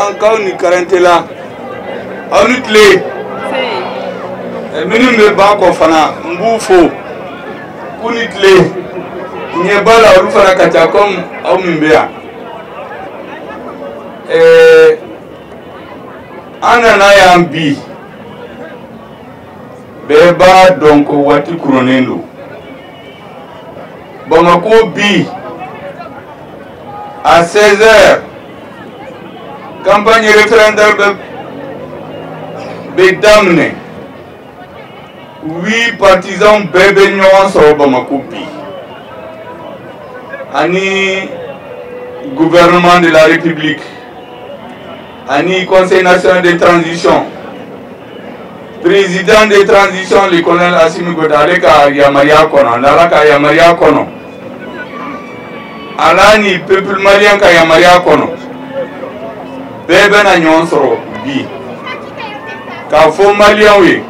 Sankaw ni Karantela Aunitle Minimbe Banko Fana Mbufo Kunitle Nyebala Rufana Kachakom Aumimbea Ananayambi Beba Donko Wati Kuronendo Bamako B à 16h campagne référendaire Bédamne 8 partisans bébé nyon sur Bamako B Ani gouvernement de la République Ani Conseil national de transition président de transition le colonel Assimi Godale ka Yamaria Kono Nalaka Yamaria Kono Alani peuple malien ka Yamaria Kono Bebe na nyonsoro bi ka fo malien we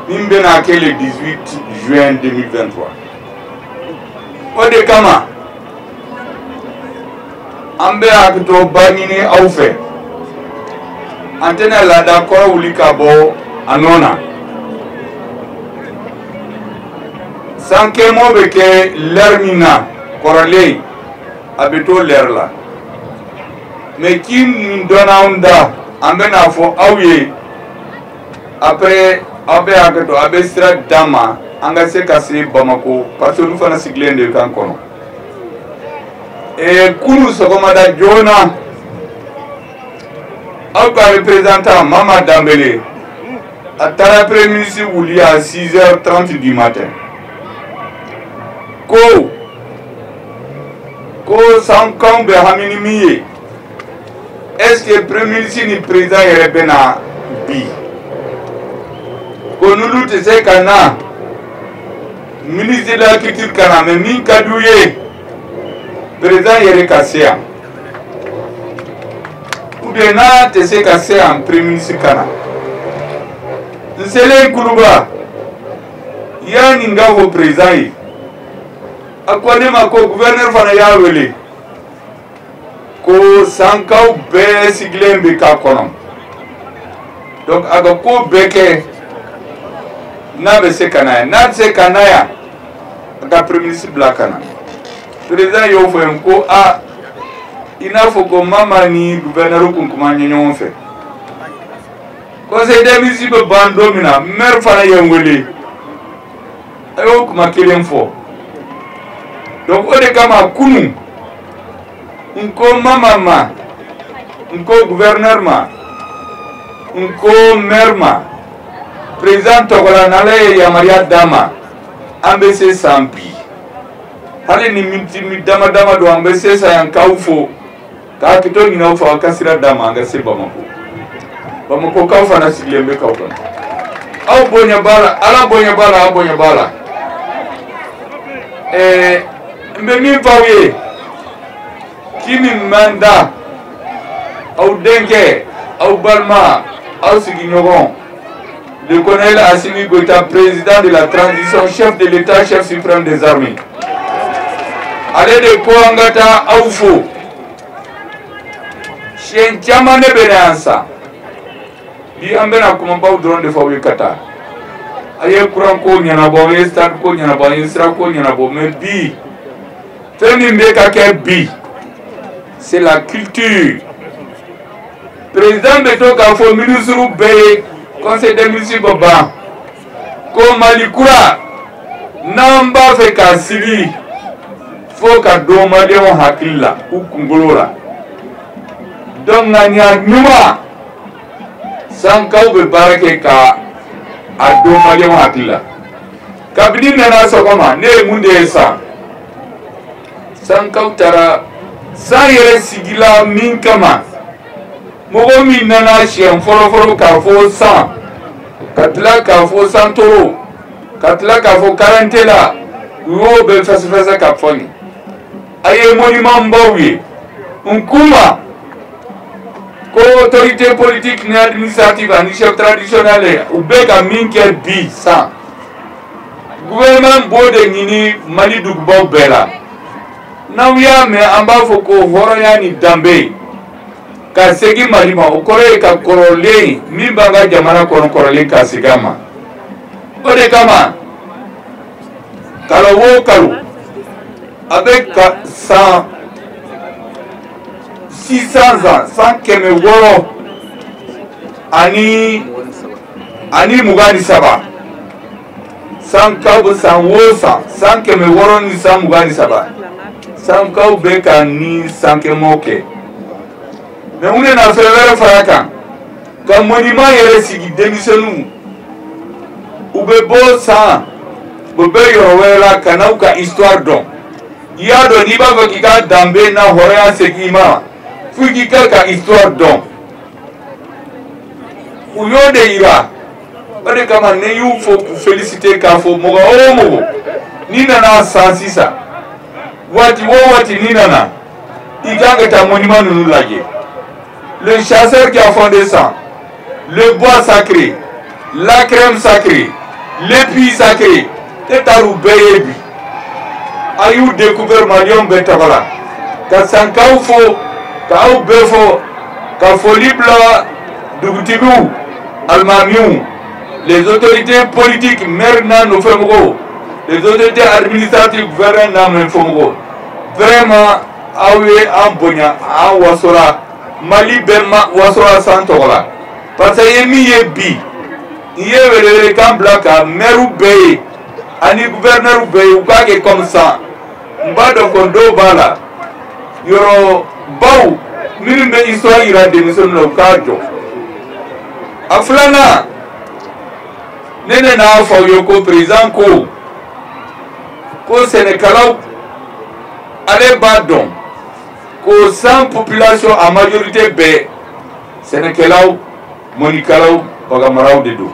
Nimbe na ke le 18 juin 2023 Ode kama Ambe akto bangini aufe Antena la d'accord ulika bo anona Sanke mo beke lermina korale abito lerla mais kim dona onda ambena fo awye après abe akato abe stra dama anga se kasi Bamako parce que nous fana siglende kan kono e kulu sogomada jona Alba représentant Mama Dambélé à Premier ministre Wouli à 6h30 du matin. Ko Sankaw Hamini Miye. Est-ce que le Premier ministre ni président Yerebena Bi? Ko nous lutte c'est kana ministre de la culture kana mais min kadouye président Yerekassia. Bien te se cassé en premier ministre kana Nsele Kuluba yani ngavo président akwani mako gouverneur fana ya wele ko Sankaw be siglembe ka kono donc aga ko beke na be se kana na se kana ya aga premier ministre blakana président yo fo ko a il faut que maman ni gouverneur kunkumanye nyon fait conseil des municipes bandomina maire fana yengwele ayo kuma kelen fo donc ode kama kunu nko mama nko gouverneur ma nko maire ma président tokola nale ya Maria Dama ambese sampi hali ni mi dama do ambese sa yankawfo ka kito ni na fa kasira dama nga se Bamako ka fa na siglembe ka fa aw bonya bala ala bonya bala mbe mi pawe kimi manda aw denke aw balma aw siginyogon le colonel Assimi Goïta président de la transition chef de l'état chef suprême des armées allez de Koangata awfo Chien chamane benansa di ambena kuma baw drone de fawe kata aye kuran ko nyana bo stade ko nyana bo insra ko nyana bo mais bi teni mbeka ke bi c'est la culture président beto ka fo ministre be conseil des ministres baba ko malikura namba fe ka sigi fo ka do madeo hakilla ukungolora donc nanya nyuma Sankaw be barake ka ado malem hakila kabini nana sokoma ne munde sa Sankaw tara sa yere sigila min kama mogo min nana shem foro ka fo san katla ka fo santoro katla ka fo karantela wo be fasa ka foni aye monument mbawi nkuma ko autorité politique ni administrative ni chef traditionnel ou beka minker bi sa gouvernement bode nini mali dugbo bela na wiya me amba foko horo yani dambe ka segi Mali ma o kɔrɔ ye ka kɔrɔlen min b'an ka jamana kɔnɔ kɔrɔlen ka segin a ma o de kama kalo o kalo a bɛ ka 600 ans 100 ani mugan ni saba sankaw san wo san 100 ni san mugan ni saba sankaw bɛ ka ni sankɛmɔw kɛ mais mun de na fɛn wɛrɛ fara kan ka monument yɛrɛ sigi denmisɛnninw u bɛ bɔ san u bɛ yɔrɔ wɛrɛ la ka n'aw ka histoire dɔn i y'a dɔn n'i b'a fɛ k'i ka danbe n'a hɔrɔnya segin i ma fo k'i ka histoire dɔn u y'o de yira o de kama ne y'u fo k'u féliciter k'a fɔ mɔgɔ o mɔgɔ n'i nana san sisan waati o waati n'i nana i kan ka taa monument ninnu lajɛ le chasseur qui a fondé ça, le bois sacré, la crème sacrée, l'épi sacré, et Taroubeyebi. Ayou découvert Malion Betavala. Ka Sankaou fo, Kaou Befo, Ka Folibla, Dougoutigou, Almamiou, les autorités politiques, Merna Nofemgo, les autorités administratives, Verena Nofemgo. Vraiment, Aoué Ambonia, Awasora. Mali bema wasora santola parce que yemi yebi yewele kan blaka meru beye ani gouverneur beye ou ka ke comme ça mbado kondo bala yoro baw mini be histoire ira de mission no kajo aflana nene na fo yoko président ko Sénégal ale badon ko sans population en majorité be Sénégalais monikalaw bagamaraw de do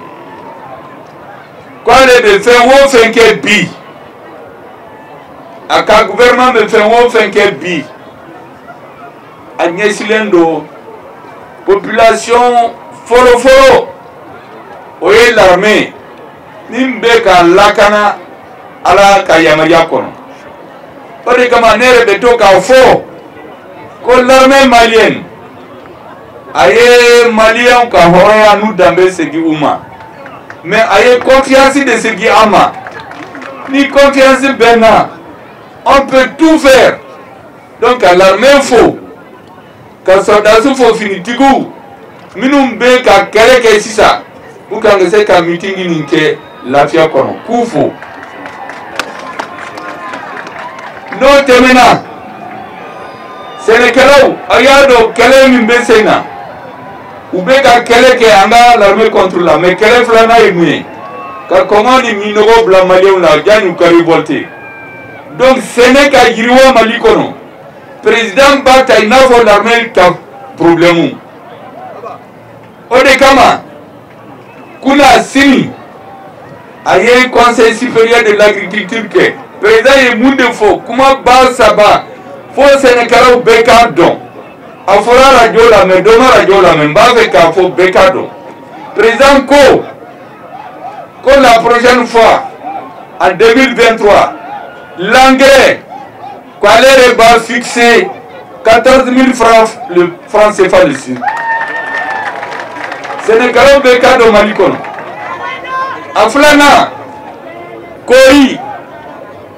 ko ale be fait wo fenke bi aka gouvernement be fait wo fenke bi agnesilendo population foro oye l'armée nimbe ka lakana ala ka yamaya kono o de kama nere be to ka fo ko l'armée malienne aye malien ka horoya nu dambe segi uma mais aye confiance de segi ama ni confiance bena on peut tout faire donc à l'armée faut ka soldat faut finitigu minum be ka kere ke sisa bu ka ngese ka meeting ni ke lafia kono kufu no temena Sénégalais ayado kele min be sena ubeka kele ke anga l'armée contre la mais kele flana emue ka comment ni minogo bla malien la janu ka révolter donc Sénégal yiriwa Mali kono président bata inafo l'armée ka problème ode kama kuna sini aye conseil supérieur de l'agriculture ke président ye munde fo kuma ba saba fo Sénégalais beka don afora radio la mais doma radio la mais ba fe ka fo beka don président ko la prochaine fois en 2023 l'engrais Kwalere va fixer 14 000 francs le franc CFA ici. Sénégalais beka do Mali kono aflana koi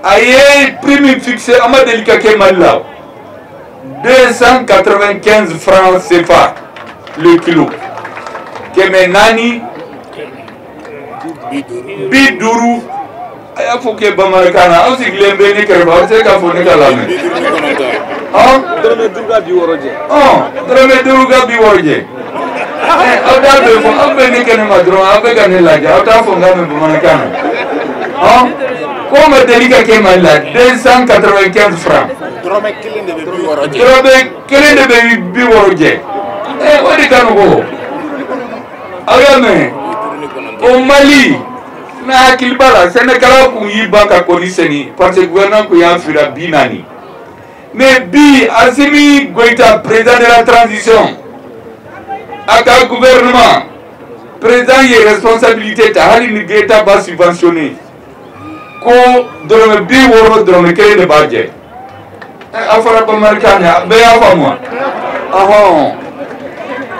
aye prime fixé à ma délicat Malao 295 francs CFA le kilo. Kemenani Biduru aya foke bamarakana au siglembe ni kerba se ka fone ka lame drame duruga bi woroje drame duruga bi woroje au da be fo au be ni kene madro au be kan la ja au ta fo ngame bamarakana comme délicat ke mala 295 francs drame kelende be bi woroje wadi kanu ko ayame au Mali na kilbala Sénégal ku yi banka ko liseni parce que gouvernement ku ya fira binani mais bi Assimi Goïta président de la transition aka gouvernement président y responsabilité ta hali ni geta ba subventionné ko dorome bi woro dorome kele de badje afara ko markanya be ya fa moi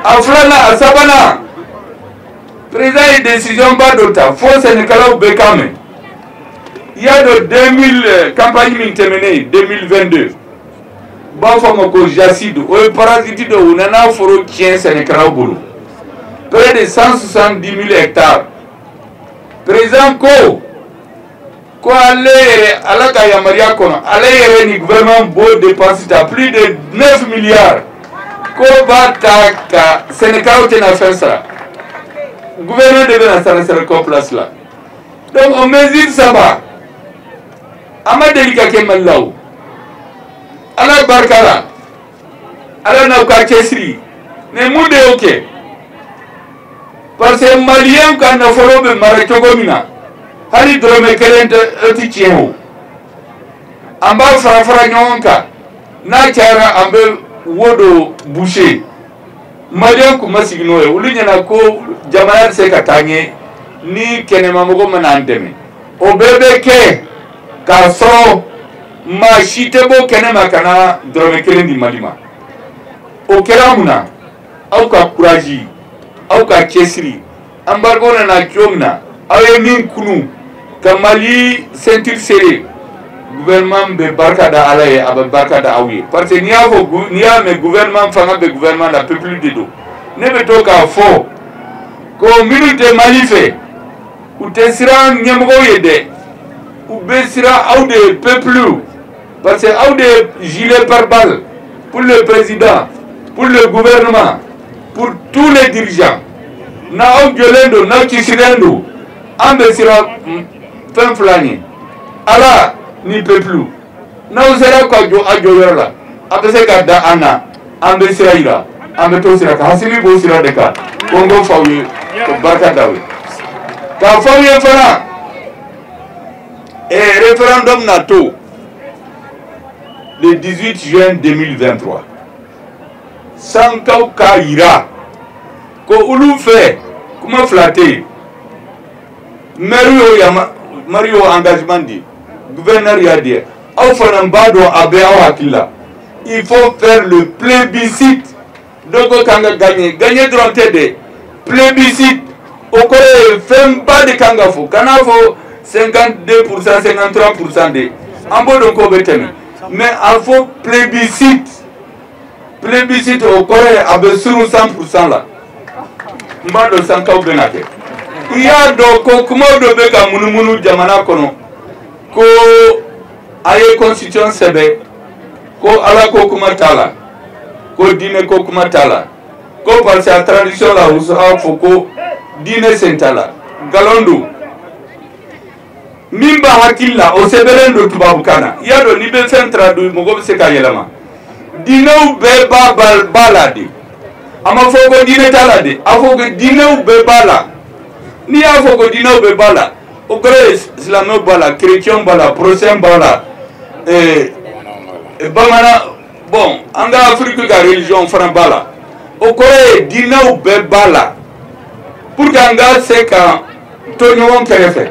a filana a sabana président ye décision ba dɔ ta fo sɛnɛkɛlaw bɛ kan mɛn il y a de 2000 campagne min tɛmɛnen 2022 b'a fɔ ma ko jacide o ye parasite dɔ u nana foro tiɲɛ sɛnɛkɛlaw bolo près de 170 000 hectares président ko ale yɛrɛ ala ka yamaruya kɔnɔ ale yɛrɛ ni gouvernement b'o dépense ta plus de 9 milliards ko b'a ta ka sɛnɛkɛlaw tɛna fɛn sara gouvernement de bɛna sara ko place la donc o mesure saba a ma deli ka kɛ Mali la o ala barika la ala n'aw ka cɛsiri mais mun de y'o kɛ parce que maliyɛn ka nafolo bɛ mara cogo min na hali dɔrɔmɛ kelen tɛ tiɲɛ o an b'a fara fara ɲɔgɔn kan n'a cayara an bɛ wo dɔ boucher maliyɛn kun ma sigi n'o ye olu ɲɛna ko jamana tɛ se ka taa ɲɛ ni kɛnɛmamɔgɔ mana an dɛmɛ o bɛɛ bɛ kɛ k'a sɔrɔ maa si tɛ bɔ kɛnɛma ka na dɔrɔmɛ kelen di Mali ma o kɛra mun na aw ka courage aw ka cɛsiri embargo nana cogo min na aw ye min kunu ka Mali ceinture serré gouvernement bɛ barika da ala ye a bɛ barika da aw ye parce que n'i y'a mɛn gouvernement fanga bɛ gouvernement la peuple de do ne bɛ to k'a fɔ ko minnu tɛ Mali fɛ u tɛ siran ɲɛmɔgɔw ye dɛ u bɛ siran aw de peuple parce que aw de gilet pare-balles pour le président pour le gouvernement pour tous les dirigeants n'aw jɔlen don n'aw cisilen don an bɛ siran fɛn fila ɲɛ ala ni peuple n'aw sera ka jɔ a jɔyɔrɔ la a bɛ se ka da an na an bɛ sira yira an bɛ to sira kan hasili b'o sira de kan ko n k'o f'aw ye ko barika d'aw ye k'a f'aw ye fana référendum na to le 18 juin 2023 sans k'aw ka yira ko olu fɛ kuma fila tɛ yen maire y'o engagement di gouverneur y'a di aw fana b'a dɔn a bɛ aw hakili la il faut faire le plébiscite dɔ ko kan ka gagner dɔrɔn tɛ dɛ plébiscite o kɔrɔ ye fɛnba de kan ka fɔ kana fɔ 52% 53% de an b'o dɔn k'o bɛ tɛmɛ mais a fɔ plébiscite o kɔrɔ ye a bɛ surun 100% la n b'a dɔn san kaw bɛna kɛ i y'a dɔn ko kumaw dɔ bɛ ka munumunu jamana kɔnɔ ko a ye constitution sɛbɛn ko ala ko kuma t'a la ko diinɛ ko kuma t'a la ko parce que a tradition la u b'a fɔ ko diinɛ sen t'a la nkalon don min b'a hakili la o sɛbɛnlen don tubabukan na i y'a dɔn n'i bɛ fɛn traduit mɔgɔ bɛ se ka yɛlɛma diinɛw bɛɛ b'a la de a ma fɔ ko diinɛ t'a la de a fɔ ko diinɛw bɛɛ b'a la n'i y'a fɔ ko diinɛw bɛɛ b'a la o kɔrɔ ye silamɛw b'a la chrétien b'a la protestant b'a la bamanan bon an ka Afiriki ka religion fana b'a la o kɔrɔ ye diinɛw bɛɛ b'a la pour que an ka se ka to ɲɔgɔn kɛrɛfɛ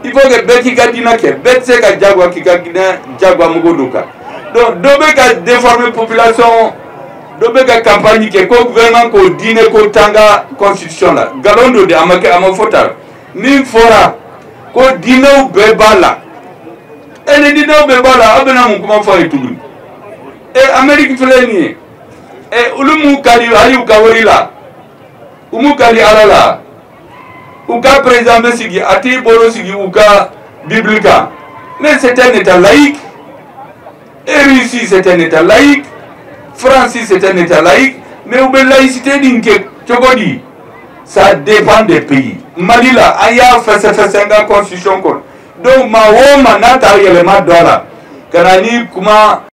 il faut que bɛɛ k'i ka diinɛ kɛ bɛɛ tɛ se ka jagoya k'i ka diinɛ jagoya mɔgɔw dɔ kan donc dɔ bɛ ka déformer population dɔ bɛ ka campagne kɛ ko gouvernement ko diinɛ ko t'an ka constitution la nkalon don de a ma fɔ ta min fɔra ko diinɛw bɛɛ b'a la ni diinɛw bɛɛ b'a la aw bɛna mun kuma fɔ a ye tuguni Amérique filɛ nin ye olu m'u kali hali u ka wari la u m'u kali ala la u ka président bɛ sigi a t'i bolo sigi u ka bible kan mais c'est un état laïque et Russie c'est un état laïque France c'est un état laïque mais u bɛ laïcité nin kɛ cogo di ça dépend des pays Mali la an y'a fɛsɛfɛsɛ n ka constitution kɔnɔ donc maa o maa n'a t'a yɛlɛma dɔ a la ka na ni kuma